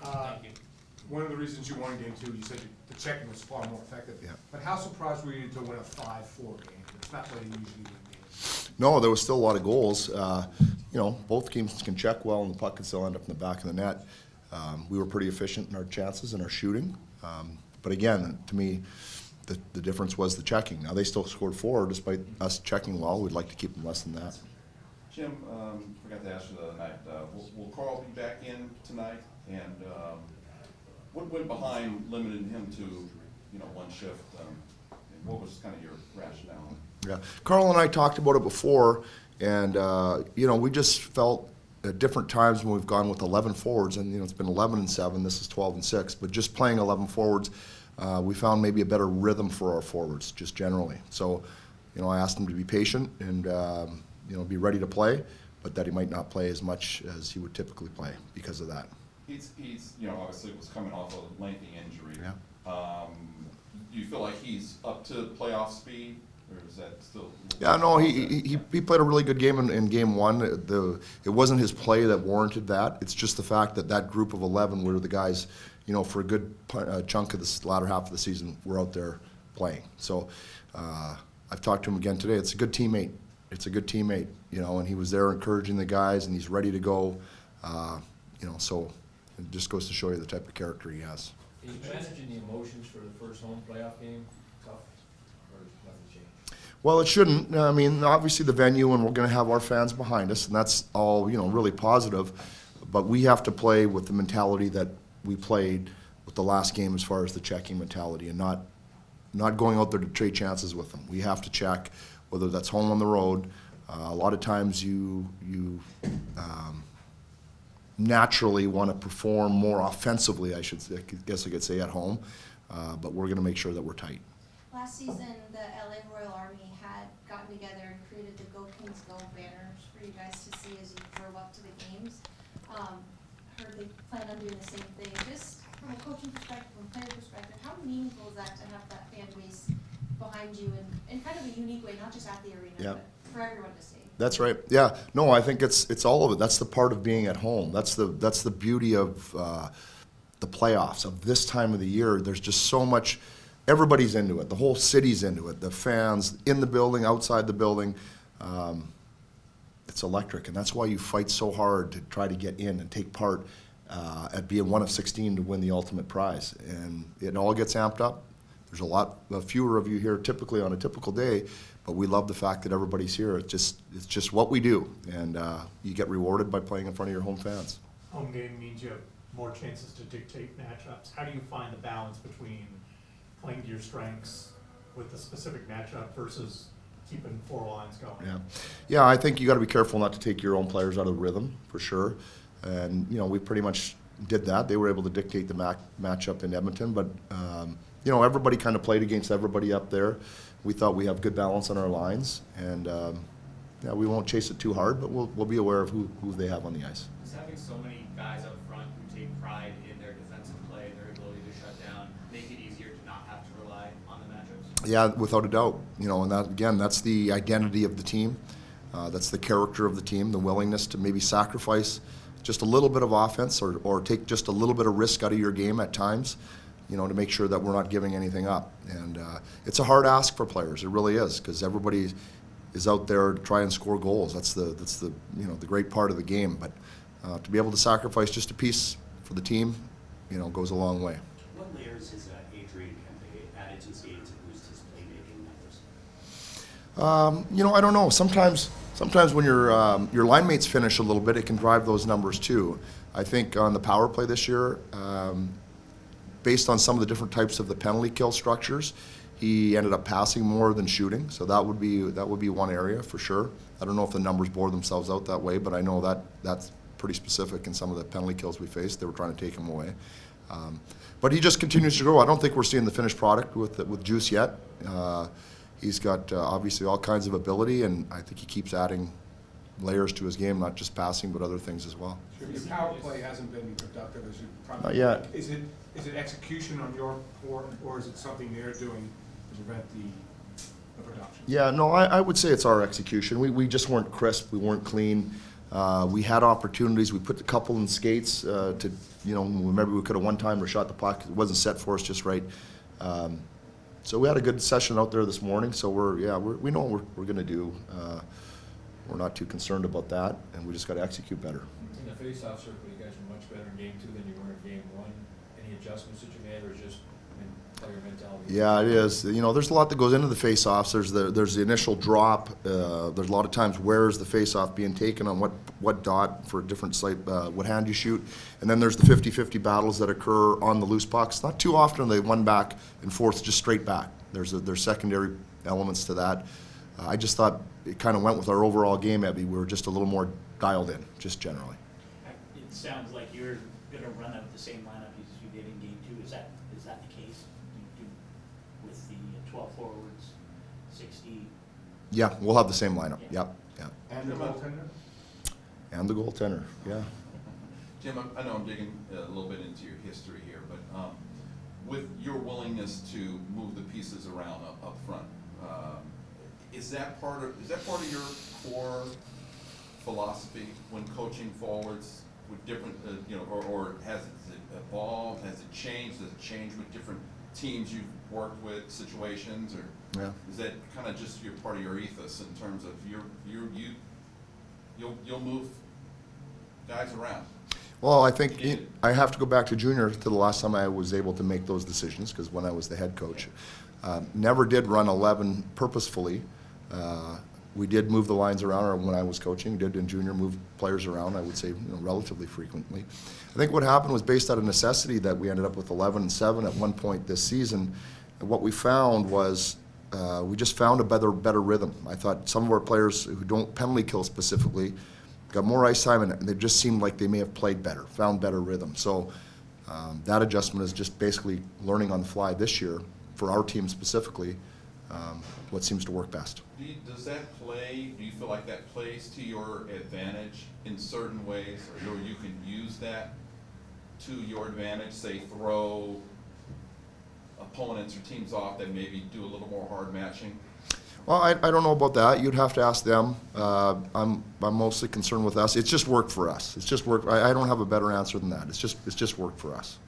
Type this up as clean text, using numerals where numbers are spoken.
Thank you. One of the reasons you won game 2, you said the checking was far more effective. Yeah. But how surprised were you to win a 5-4 game? It's not what you usually win games. No, there was still a lot of goals. Both teams can check well, and the puck can still end up in the back of the net. We were pretty efficient in our chances and our shooting. But again, to me, the difference was the checking. Now, they still scored 4 despite us checking well. We'd like to keep them less than that. Jim, forgot to ask you the other night, will Carl be back in tonight? And what went behind limiting him to, one shift? And what was kind of your rationale? Yeah, Carl and I talked about it before, and we just felt at different times when we've gone with 11 forwards, and it's been 11 and 7. This is 12 and 6. But just playing 11 forwards, we found maybe a better rhythm for our forwards, just generally. So, I asked him to be patient and be ready to play, but that he might not play as much as he would typically play because of that. He's obviously was coming off a lengthy injury. Yeah. Do you feel like he's up to playoff speed, or is that still? Yeah, no, he played a really good game in game 1. It wasn't his play that warranted that. It's just the fact that group of 11 were the guys, for a good chunk of this latter half of the season, were out there playing. So I've talked to him again today. It's a good teammate. And he was there encouraging the guys, and he's ready to go. So it just goes to show you the type of character he has. Are you managing the emotions for the first home playoff game? Tough, or has nothing changed? Well, it shouldn't. I mean, obviously the venue, and we're going to have our fans behind us, and that's all, really positive. But we have to play with the mentality that we played with the last game as far as the checking mentality, and not going out there to trade chances with them. We have to check, whether that's home on the road. A lot of times you naturally want to perform more offensively, I guess I could say, at home. But we're going to make sure that we're tight. Last season, the LA Royal Army had gotten together and created the Go Kings Go banners for you guys to see as you drove up to the games. Heard they plan on doing the same thing. Just from a coaching perspective, from a player perspective, how meaningful is that to have that fan base behind you in kind of a unique way, not just at the arena, Yeah. but for everyone to see? That's right. Yeah. No, I think it's all of it. That's the part of being at home. That's the beauty of the playoffs, of this time of the year. There's just so much. Everybody's into it. The whole city's into it. The fans in the building, outside the building. It's electric, and that's why you fight so hard to try to get in and take part at being one of 16 to win the ultimate prize. And it all gets amped up. There's a lot fewer of you here typically on a typical day, but we love the fact that everybody's here. It's just what we do, and you get rewarded by playing in front of your home fans. Home game means you have more chances to dictate matchups. How do you find the balance between playing to your strengths with the specific matchup versus keeping 4 lines going? Yeah. I think you got to be careful not to take your own players out of the rhythm, for sure. And we pretty much did that. They were able to dictate the matchup in Edmonton, but everybody kind of played against everybody up there. We thought we have good balance on our lines, and we won't chase it too hard, but we'll be aware of who they have on the ice. Is having so many guys up front who take pride in their defensive play, their ability to shut down, make it easier to not have to rely on the matchups? Yeah, without a doubt. And that, again, that's the identity of the team. That's the character of the team, the willingness to maybe sacrifice just a little bit of offense or take just a little bit of risk out of your game at times, to make sure that we're not giving anything up. And it's a hard ask for players. It really is, because everybody is out there to try and score goals. That's the great part of the game. But to be able to sacrifice just a piece for the team, goes a long way. What layers has Adrian added to his game to boost his playmaking numbers? I don't know. Sometimes when your line mates finish a little bit, it can drive those numbers too. I think on the power play this year, based on some of the different types of the penalty kill structures, he ended up passing more than shooting. So that would be one area for sure. I don't know if the numbers bore themselves out that way, but I know that's pretty specific in some of the penalty kills we faced. They were trying to take him away. But he just continues to grow. I don't think we're seeing the finished product with Juice yet. He's got obviously all kinds of ability, and I think he keeps adding layers to his game, not just passing, but other things as well. Sure. Your power play hasn't been productive as you probably. Not yet. Is it execution on your part, or is it something they're doing to prevent the production? Yeah, no, I would say it's our execution. We just weren't crisp. We weren't clean. We had opportunities. We put a couple in skates to, you know, maybe we could have one time or shot the puck. It wasn't set for us just right. So we had a good session out there this morning. So we know what we're going to do. We're not too concerned about that, and we just got to execute better. In the face-off circle, you guys were much better in game 2 than you were in game 1. Any adjustments that you made, or just player mentality? Yeah, it is. You know, there's a lot that goes into the face-offs. There's the initial drop. There's a lot of times where is the face-off being taken on what dot for a different site, what hand you shoot. And then there's the 50-50 battles that occur on the loose pucks. Not too often they one back and forth, just straight back. There's secondary elements to that. I just thought it kind of went with our overall game, Abby. We were just a little more dialed in, just generally. It sounds like you're gonna run out the same lineup as you did in game 2. Is that the case? You do with the 12 forwards, 60? Yeah, we'll have the same lineup. Yeah. Yep. And the goaltender? And the goaltender, yeah. Jim, I know I'm digging a little bit into your history here, but with your willingness to move the pieces around up front, is that part of your core philosophy when coaching forwards with different, or has it evolved? Has it changed? Does it change with different teams you've worked with, situations, or Yeah. is that kind of just your part of your ethos in terms of you'll move guys around? Well, I think I have to go back to junior to the last time I was able to make those decisions, because when I was the head coach, never did run 11 purposefully. We did move the lines around, or when I was coaching, did in junior move players around, I would say, relatively frequently. I think what happened was based out of necessity that we ended up with 11-7 at one point this season. And what we found was we just found a better rhythm. I thought some of our players who don't penalty kill specifically got more ice time, and they just seemed like they may have played better, found better rhythm. So that adjustment is just basically learning on the fly this year for our team specifically what seems to work best. Does that play, do you feel like that plays to your advantage in certain ways, or you can use that to your advantage, say throw opponents or teams off that maybe do a little more hard matching? Well, I don't know about that. You'd have to ask them. I'm mostly concerned with us. It's just worked for us. It's just worked. I don't have a better answer than that. It's just worked for us.